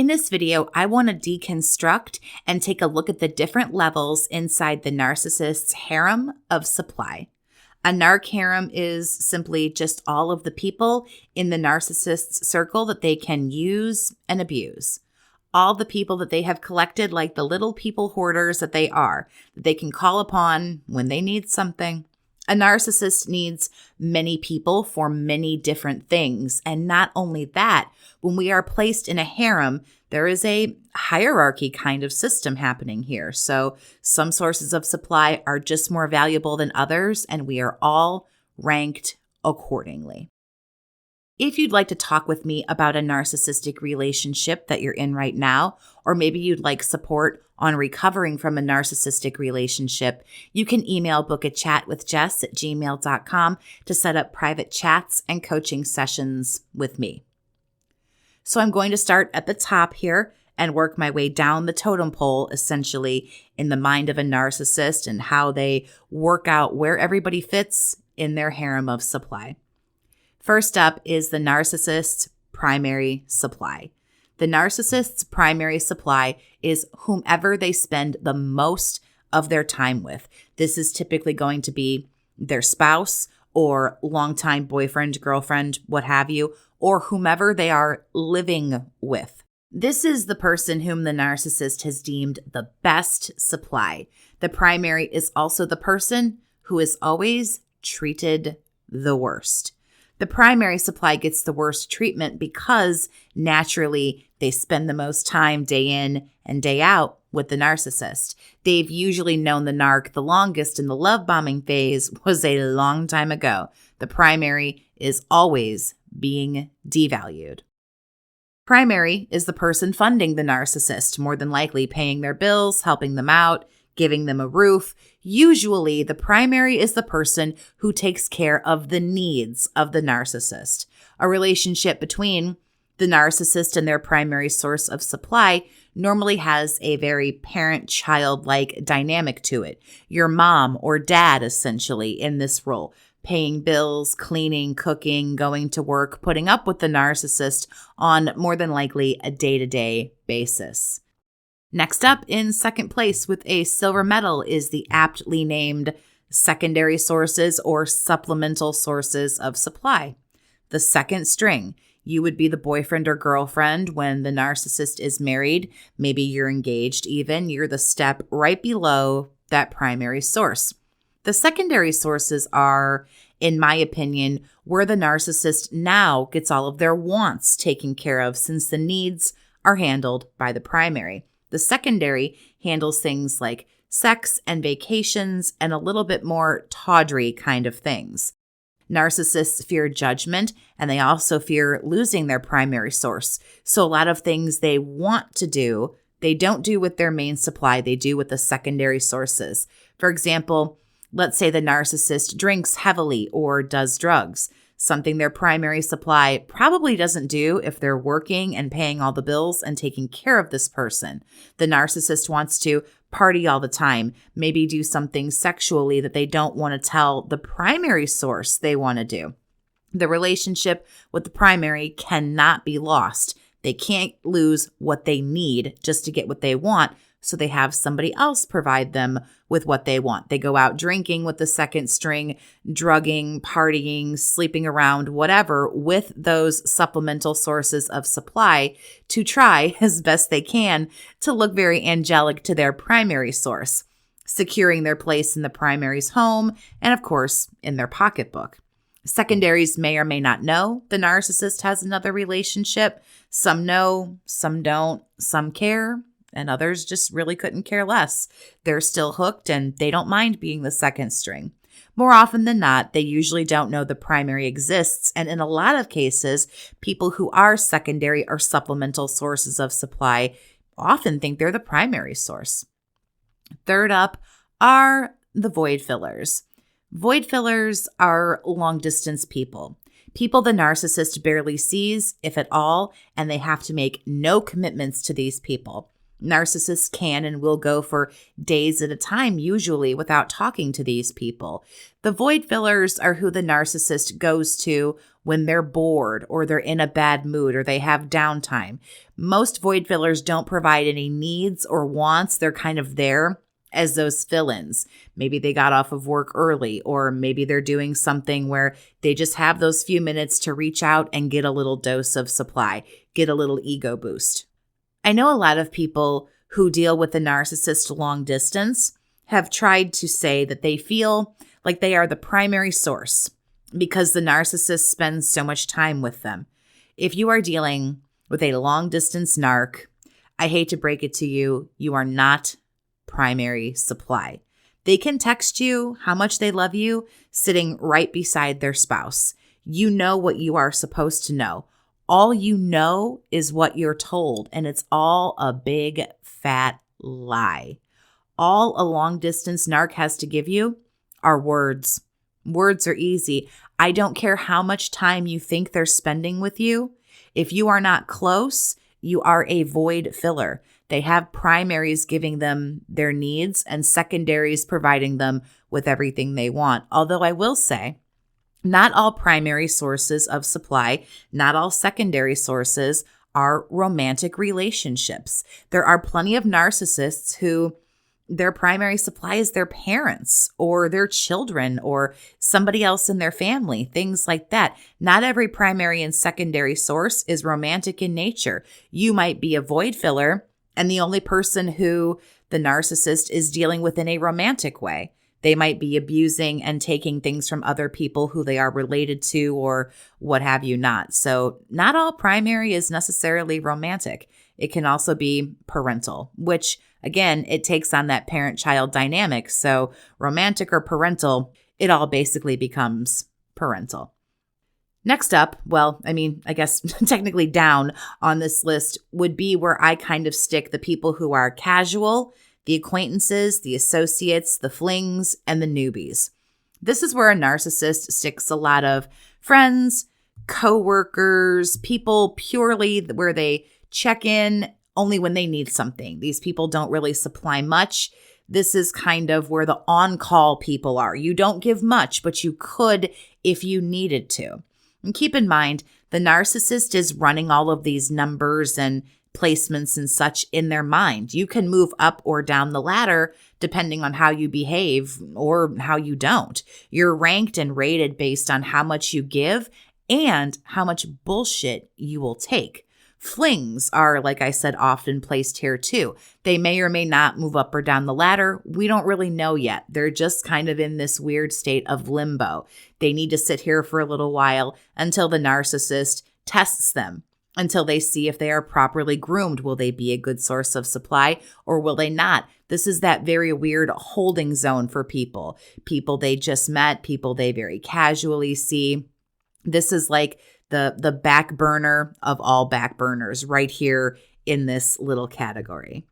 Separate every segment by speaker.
Speaker 1: In this video, I want to deconstruct and take a look at the different levels inside the narcissist's harem of supply. A narc harem is simply just all of the people in the narcissist's circle that they can use and abuse. All the people that they have collected like the little people hoarders that they are, that they can call upon when they need something. A narcissist needs many people for many different things. And not only that, when we are placed in a harem, there is a hierarchy kind of system happening here. So some sources of supply are just more valuable than others, and we are all ranked accordingly. If you'd like to talk with me about a narcissistic relationship that you're in right now, or maybe you'd like support on recovering from a narcissistic relationship, you can email BookAChatWithJess@gmail.com to set up private chats and coaching sessions with me. So I'm going to start at the top here and work my way down the totem pole, essentially, in the mind of a narcissist and how they work out where everybody fits in their harem of supply. First up is the narcissist's primary supply. The narcissist's primary supply is whomever they spend the most of their time with. This is typically going to be their spouse or longtime boyfriend, girlfriend, what have you, or whomever they are living with. This is the person whom the narcissist has deemed the best supply. The primary is also the person who is always treated the worst. The primary supply gets the worst treatment because naturally they spend the most time day in and day out with the narcissist. They've usually known the narc the longest, and the love bombing phase was a long time ago. The primary is always being devalued. Primary is the person funding the narcissist, more than likely paying their bills, helping them out, giving them a roof. Usually, the primary is the person who takes care of the needs of the narcissist. A relationship between the narcissist and their primary source of supply normally has a very parent-child-like dynamic to it. Your mom or dad, essentially, in this role, paying bills, cleaning, cooking, going to work, putting up with the narcissist on more than likely a day-to-day basis. Next up, in second place with a silver medal, is the aptly named secondary sources or supplemental sources of supply. The second string. You would be the boyfriend or girlfriend when the narcissist is married. Maybe you're engaged even. You're the step right below that primary source. The secondary sources are, in my opinion, where the narcissist now gets all of their wants taken care of since the needs are handled by the primary. The secondary handles things like sex and vacations and a little bit more tawdry kind of things. Narcissists fear judgment, and they also fear losing their primary source. So a lot of things they want to do, they don't do with their main supply, they do with the secondary sources. For example, let's say the narcissist drinks heavily or does drugs, something their primary supply probably doesn't do if they're working and paying all the bills and taking care of this person. The narcissist wants to party all the time, maybe do something sexually that they don't want to tell the primary source they want to do. The relationship with the primary cannot be lost. They can't lose what they need just to get what they want, so they have somebody else provide them with what they want. They go out drinking with the second string, drugging, partying, sleeping around, whatever, with those supplemental sources of supply to try as best they can to look very angelic to their primary source, securing their place in the primary's home and, of course, in their pocketbook. Secondaries may or may not know the narcissist has another relationship. Some know, some don't, some care, and others just really couldn't care less. They're still hooked and they don't mind being the second string. More often than not, they usually don't know the primary exists, and in a lot of cases, people who are secondary or supplemental sources of supply often think they're the primary source. Third up are the void fillers. Void fillers are long-distance people. People the narcissist barely sees, if at all, and they have to make no commitments to these people. Narcissists can and will go for days at a time, usually without talking to these people. The void fillers are who the narcissist goes to when they're bored or they're in a bad mood or they have downtime. Most void fillers don't provide any needs or wants. They're kind of there as those fill-ins. Maybe they got off of work early, or maybe they're doing something where they just have those few minutes to reach out and get a little dose of supply, get a little ego boost. I know a lot of people who deal with the narcissist long distance have tried to say that they feel like they are the primary source because the narcissist spends so much time with them. If you are dealing with a long distance narc, I hate to break it to you, you are not primary supply. They can text you how much they love you sitting right beside their spouse. You know what you are supposed to know. All you know is what you're told, and it's all a big fat lie. All a long distance narc has to give you are words. Words are easy. I don't care how much time you think they're spending with you. If you are not close, you are a void filler. They have primaries giving them their needs and secondaries providing them with everything they want. Although I will say, not all primary sources of supply, not all secondary sources are romantic relationships. There are plenty of narcissists who their primary supply is their parents or their children or somebody else in their family, things like that. Not every primary and secondary source is romantic in nature. You might be a void filler and the only person who the narcissist is dealing with in a romantic way. They might be abusing and taking things from other people who they are related to or what have you not. So not all primary is necessarily romantic. It can also be parental, which again, it takes on that parent-child dynamic. So romantic or parental, it all basically becomes parental. Next up, I guess technically down on this list would be where I kind of stick the people who are casual, the acquaintances, the associates, the flings, and the newbies. This is where a narcissist sticks a lot of friends, coworkers, people purely where they check in only when they need something. These people don't really supply much. This is kind of where the on-call people are. You don't give much, but you could if you needed to. And keep in mind, the narcissist is running all of these numbers and placements and such in their mind. You can move up or down the ladder depending on how you behave or how you don't. You're ranked and rated based on how much you give and how much bullshit you will take. Flings are, like I said, often placed here too. They may or may not move up or down the ladder. We don't really know yet. They're just kind of in this weird state of limbo. They need to sit here for a little while until the narcissist tests them, until they see if they are properly groomed. Will they be a good source of supply or will they not? This is that very weird holding zone for people. People they just met, people they very casually see. This is like the back burner of all back burners right here in this little category.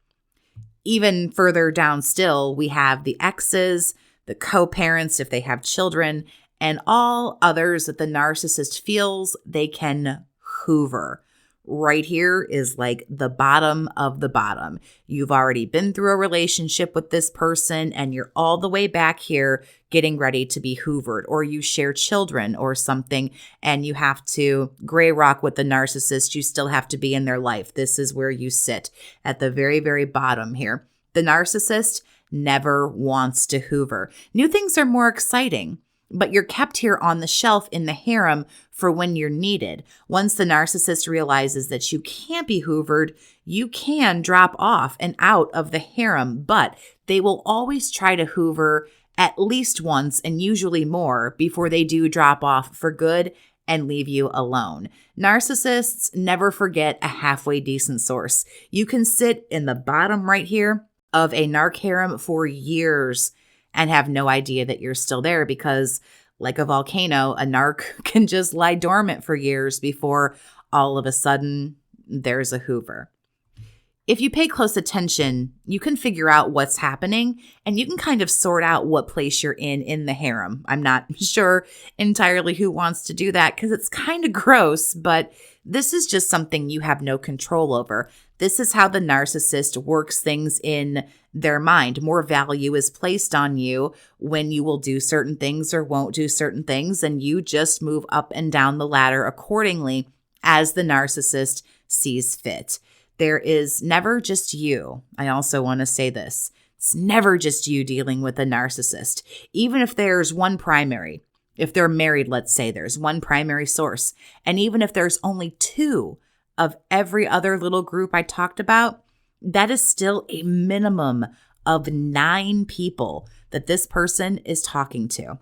Speaker 1: Even further down still, we have the exes, the co-parents if they have children, and all others that the narcissist feels they can hoover. Right here is like the bottom of the bottom. You've already been through a relationship with this person and you're all the way back here getting ready to be hoovered, or you share children or something and you have to gray rock with the narcissist. You still have to be in their life. This is where you sit at the very, very bottom here. The narcissist never wants to hoover. New things are more exciting, but you're kept here on the shelf in the harem for when you're needed. Once the narcissist realizes that you can't be hoovered, you can drop off and out of the harem, but they will always try to hoover at least once and usually more before they do drop off for good and leave you alone. Narcissists never forget a halfway decent source. You can sit in the bottom right here of a narc harem for years and have no idea that you're still there because, like a volcano, a narc can just lie dormant for years before all of a sudden there's a hoover. If you pay close attention, you can figure out what's happening and you can kind of sort out what place you're in the harem. I'm not sure entirely who wants to do that because it's kind of gross, but this is just something you have no control over. This is how the narcissist works things in their mind. More value is placed on you when you will do certain things or won't do certain things, and you just move up and down the ladder accordingly as the narcissist sees fit. There is never just you. I also want to say this. It's never just you dealing with a narcissist. Even if there's one primary, if they're married, let's say there's one primary source. And even if there's only two of every other little group I talked about, that is still a minimum of 9 people that this person is talking to.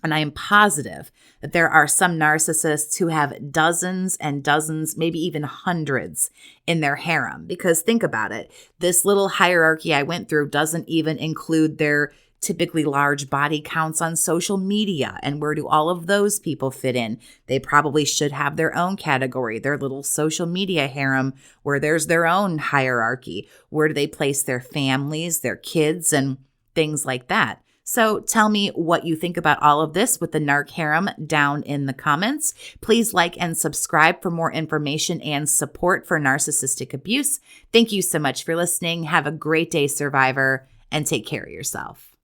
Speaker 1: And I am positive that there are some narcissists who have dozens and dozens, maybe even hundreds in their harem. Because think about it, this little hierarchy I went through doesn't even include their typically large body counts on social media. And where do all of those people fit in? They probably should have their own category, their little social media harem, where there's their own hierarchy. Where do they place their families, their kids, and things like that? So tell me what you think about all of this with the Narc Harem down in the comments. Please like and subscribe for more information and support for narcissistic abuse. Thank you so much for listening. Have a great day, survivor, and take care of yourself.